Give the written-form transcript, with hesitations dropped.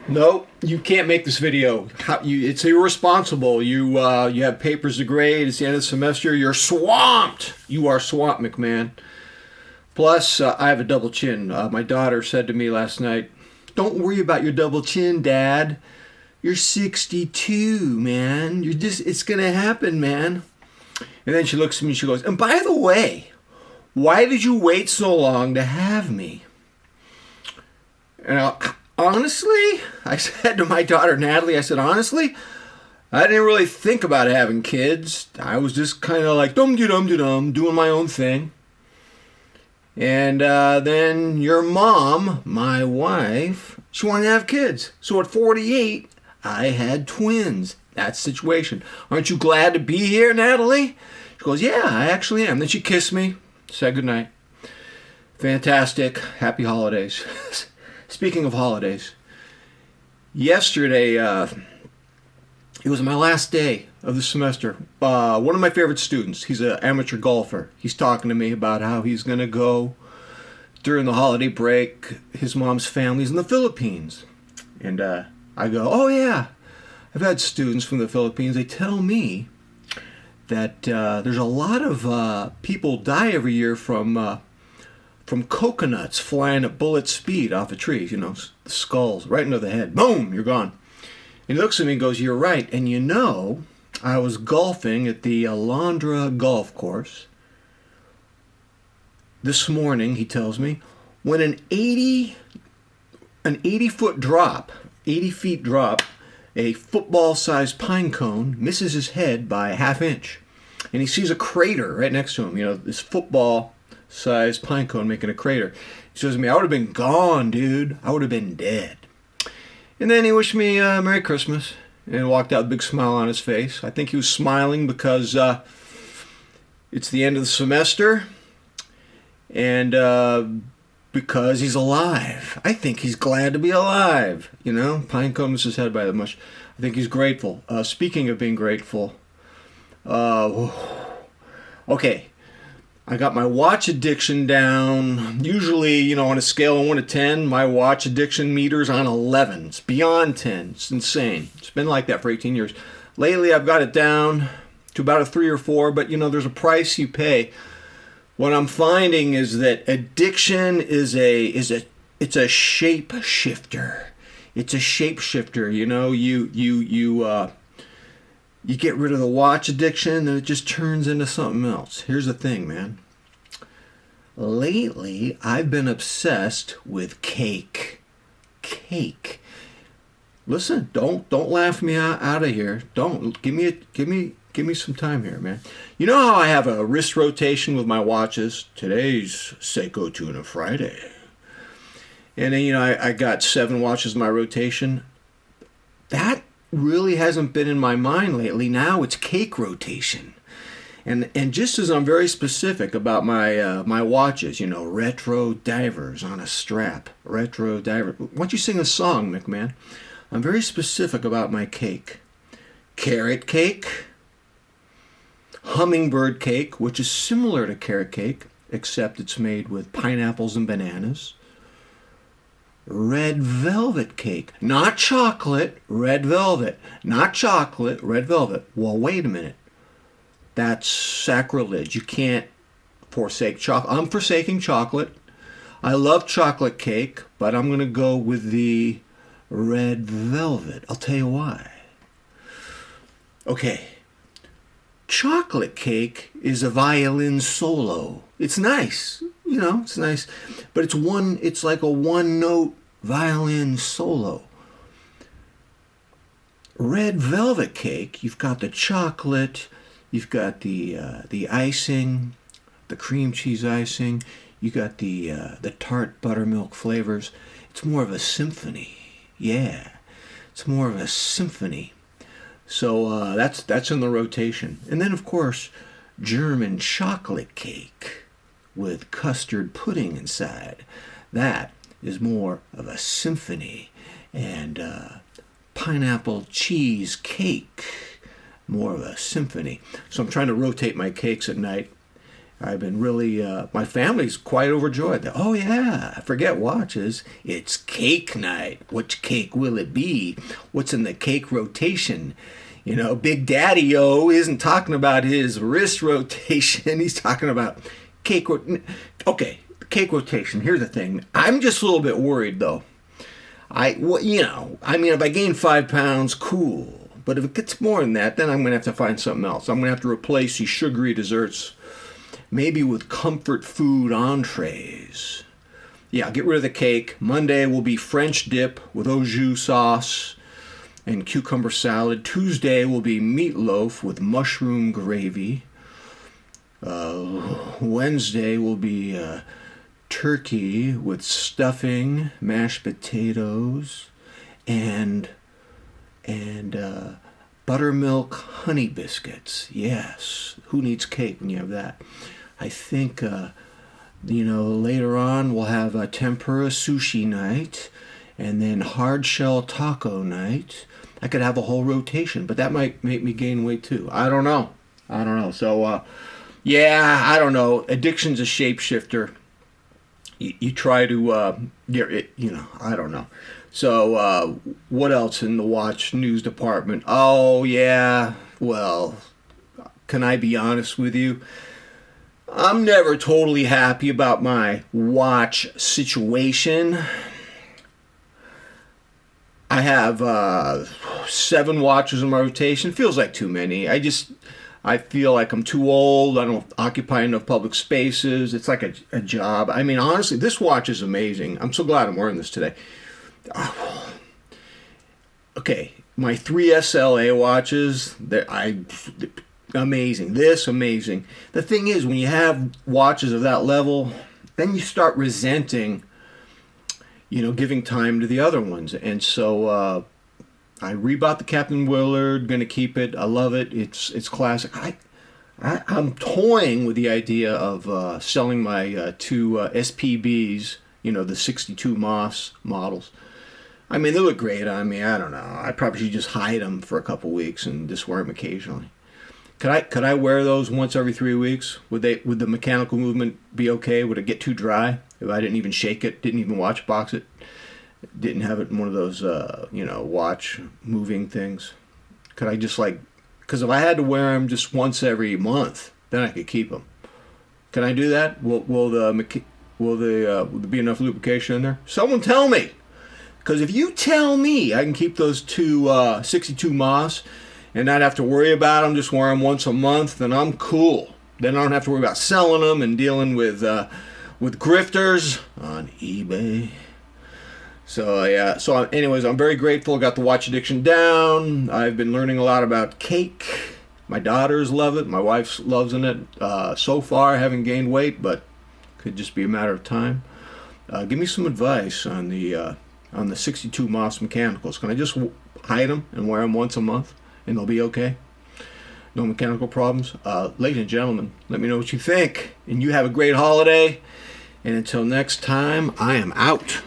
No, you can't make this video. It's irresponsible. You have papers to grade. It's the end of the semester. You're swamped. You are swamped, McMahon. Plus, I have a double chin. My daughter said to me last night, "Don't worry about your double chin, Dad. You're 62, man. It's gonna happen, man." And then she looks at me and she goes, "And by the way, why did you wait so long to have me?" And honestly, I said to my daughter, Natalie, I said, honestly, I didn't really think about having kids. I was just kind of like, dum-de-dum-de-dum, doing my own thing. And then your mom, my wife, she wanted to have kids. So at 48, I had twins. That's the situation. Aren't you glad to be here, Natalie? She goes, "Yeah, I actually am." Then she kissed me, said goodnight. Fantastic. Happy holidays. Speaking of holidays, yesterday, it was my last day of the semester. One of my favorite students, he's an amateur golfer. He's talking to me about how he's going to go during the holiday break. His mom's family's in the Philippines. And I go, "Oh, yeah, I've had students from the Philippines. They tell me that there's a lot of people die every year from coconuts flying at bullet speed off of trees, the skulls right into the head. Boom, you're gone." And he looks at me and goes, "You're right. And I was golfing at the Alondra golf course this morning," he tells me, "when an 80-foot drop, 80 feet drop, a football-sized pine cone misses his head by a half inch. And he sees a crater right next to him, this football-sized pine cone making a crater. He says to me, I would have been gone, dude. I would have been dead." And then he wished me Merry Christmas and walked out with a big smile on his face. I think he was smiling because it's the end of the semester and because he's alive. I think he's glad to be alive, Pine cone misses his head by that much. I think he's grateful. Speaking of being grateful, okay, I got my watch addiction down. Usually, on a scale of 1 to 10, my watch addiction meter's on 11. It's beyond 10. It's insane. It's been like that for 18 years. Lately, I've got it down to about a 3 or 4, but there's a price you pay. What I'm finding is that addiction it's a shape shifter. It's a shape shifter. You get rid of the watch addiction and it just turns into something else. Here's the thing, man. Lately, I've been obsessed with cake. Cake. Listen, don't laugh me out of here. Don't give me some time here, man. You know how I have a wrist rotation with my watches? Today's Seiko Tuna Friday. And then, I got 7 watches in my rotation. That really hasn't been in my mind lately. Now it's cake rotation. And just as I'm very specific about my watches, retro divers on a strap. Retro diver. Why don't you sing a song, McMahon? I'm very specific about my cake. Carrot cake. Hummingbird cake, which is similar to carrot cake, except it's made with pineapples and bananas. Red velvet cake. Not chocolate, red velvet. Not chocolate, red velvet. Well, wait a minute. That's sacrilege. You can't forsake chocolate. I'm forsaking chocolate. I love chocolate cake, but I'm going to go with the red velvet. I'll tell you why. Okay. Chocolate cake is a violin solo. It's nice. It's nice. But it's like a one-note violin solo. Red velvet cake, you've got the chocolate, you've got the icing, the cream cheese icing, you got the tart buttermilk flavors. It's more of a symphony. Yeah. It's more of a symphony. So that's in the rotation. And then, of course, German chocolate cake with custard pudding inside. That is more of a symphony. And pineapple cheese cake, more of a symphony. So I'm trying to rotate my cakes at night. I've been really, my family's quite overjoyed. Oh yeah, forget watches. It's cake night. Which cake will it be? What's in the cake rotation? You know, Big Daddy-O isn't talking about his wrist rotation. He's talking about cake. Okay, cake rotation. Here's the thing. I'm just a little bit worried though. If I gain 5 pounds, cool. But if it gets more than that, then I'm going to have to find something else. I'm going to have to replace these sugary desserts maybe with comfort food entrees. Yeah, get rid of the cake. Monday will be French dip with au jus sauce and cucumber salad. Tuesday will be meatloaf with mushroom gravy. Wednesday will be turkey with stuffing, mashed potatoes, and buttermilk honey biscuits. Yes, who needs cake when you have that? I think, later on we'll have a tempura sushi night and then hard shell taco night. I could have a whole rotation, but that might make me gain weight too. I don't know. So, I don't know. Addiction's a shapeshifter. You try to get it, I don't know. So, what else in the watch news department? Oh, yeah. Well, can I be honest with you? I'm never totally happy about my watch situation. I have 7 watches in my rotation. Feels like too many. I feel like I'm too old. I don't occupy enough public spaces. It's like a job. I mean, honestly, this watch is amazing. I'm so glad I'm wearing this today. Okay, my 3 SLA watches, amazing. This, amazing. The thing is, when you have watches of that level, then you start resenting, giving time to the other ones. And so I rebought the Captain Willard, going to keep it. I love it. It's classic. I'm toying with the idea of selling my 2 SPBs, the 62 Moss models. I mean, they look great on me. I don't know. I probably should just hide them for a couple weeks and just wear them occasionally. Could I wear those once every 3 weeks? Would the mechanical movement be okay? Would it get too dry if I didn't even shake it, didn't even watch box it, didn't have it in one of those watch moving things? Could I just because if I had to wear them just once every month, then I could keep them. Can I do that? Will there be enough lubrication in there? Someone tell me. Because if you tell me I can keep those 2 62 Moss and not have to worry about them, just wear them once a month, then I'm cool. Then I don't have to worry about selling them and dealing with grifters on eBay. So yeah. So anyways, I'm very grateful. Got the watch addiction down. I've been learning a lot about cake. My daughters love it. My wife loves it. So far, I haven't gained weight, but could just be a matter of time. Give me some advice on the 62 Moss mechanicals. Can I just hide them and wear them once a month and they'll be okay? No mechanical problems? Ladies and gentlemen, let me know what you think. And you have a great holiday. And until next time, I am out.